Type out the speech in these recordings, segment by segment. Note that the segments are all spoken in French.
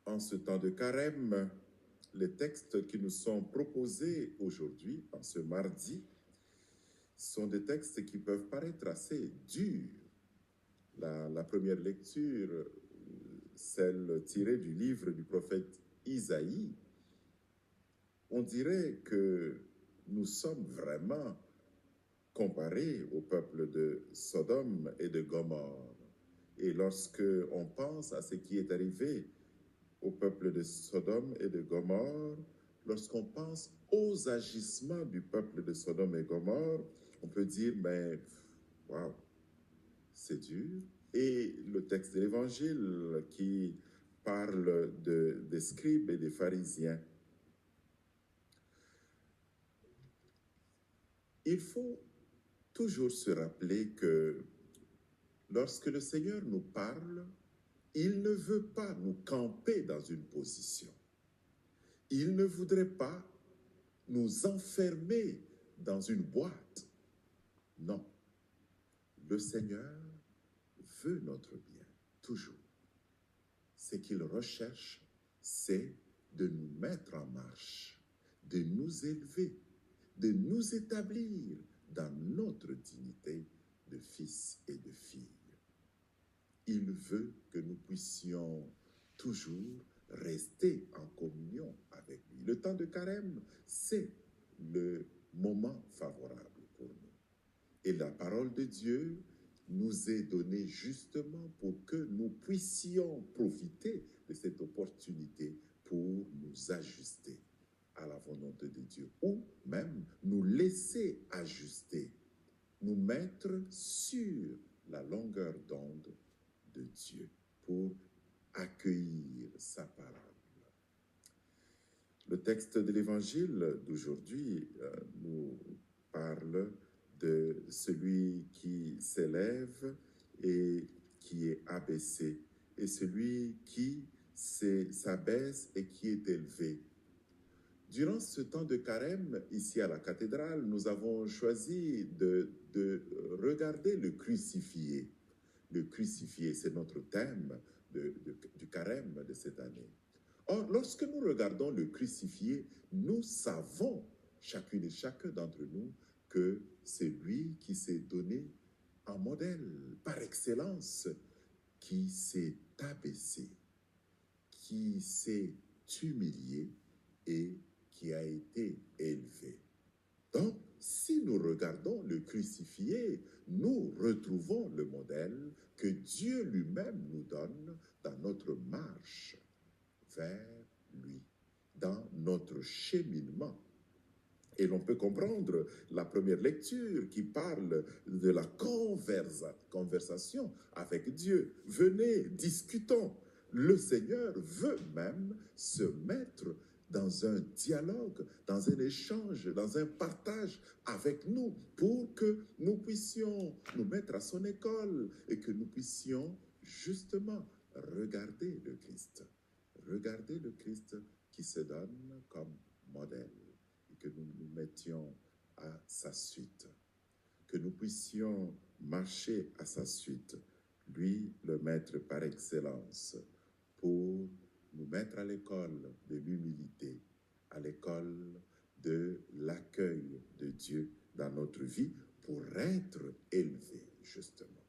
En ce temps de carême, les textes qui nous sont proposés aujourd'hui, en ce mardi, sont des textes qui peuvent paraître assez durs. La première lecture, celle tirée du livre du prophète Isaïe, on dirait que nous sommes vraiment comparés au peuple de Sodome et de Gomorrhe. Et lorsque on pense à ce qui est arrivé au peuple de Sodome et de Gomorrhe, lorsqu'on pense aux agissements du peuple de Sodome et Gomorrhe, on peut dire, mais waouh, c'est dur. Et le texte de l'Évangile qui parle des scribes et des pharisiens. Il faut toujours se rappeler que lorsque le Seigneur nous parle, il ne veut pas nous camper dans une position. Il ne voudrait pas nous enfermer dans une boîte. Non. Le Seigneur veut notre bien, toujours. Ce qu'il recherche, c'est de nous mettre en marche, de nous élever, de nous établir dans notre dignité de fils et de filles. Il veut que nous puissions toujours rester en communion avec lui. Le temps de carême, c'est le moment favorable pour nous. Et la parole de Dieu nous est donnée justement pour que nous puissions profiter de cette opportunité pour nous ajuster à la volonté de Dieu, ou même nous laisser ajuster, nous mettre sur la longueur d'onde de Dieu pour accueillir sa parole. Le texte de l'Évangile d'aujourd'hui nous parle de celui qui s'élève et qui est abaissé, et celui qui s'abaisse et qui est élevé. Durant ce temps de carême, ici à la cathédrale, nous avons choisi de regarder le crucifié. Le crucifié, c'est notre thème du carême de cette année. Or, lorsque nous regardons le crucifié, nous savons, chacune et chacun d'entre nous, que c'est lui qui s'est donné en modèle par excellence, qui s'est abaissé, qui s'est humilié et qui a été élevé. Donc, si nous regardons le crucifié, nous retrouvons le modèle que Dieu lui-même nous donne dans notre marche vers lui, dans notre cheminement. Et l'on peut comprendre la première lecture qui parle de la conversation avec Dieu. Venez, discutons. Le Seigneur veut même se mettre dans un dialogue, dans un échange, dans un partage avec nous pour que nous puissions nous mettre à son école et que nous puissions justement regarder le Christ. Regarder le Christ qui se donne comme modèle. Et que nous nous mettions à sa suite, que nous puissions marcher à sa suite, lui le maître par excellence, pour nous mettre à l'école de l'humilité, à l'école de l'accueil de Dieu dans notre vie pour être élevé, justement.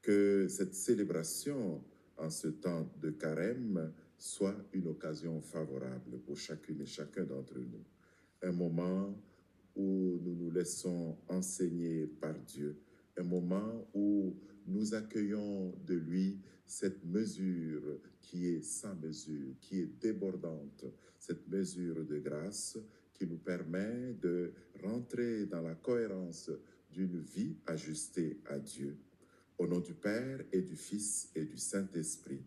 Que cette célébration en ce temps de carême soit une occasion favorable pour chacune et chacun d'entre nous. Un moment où nous nous laissons enseigner par Dieu, un moment où nous accueillons de lui cette mesure qui est sans mesure, qui est débordante, cette mesure de grâce qui nous permet de rentrer dans la cohérence d'une vie ajustée à Dieu. Au nom du Père et du Fils et du Saint-Esprit.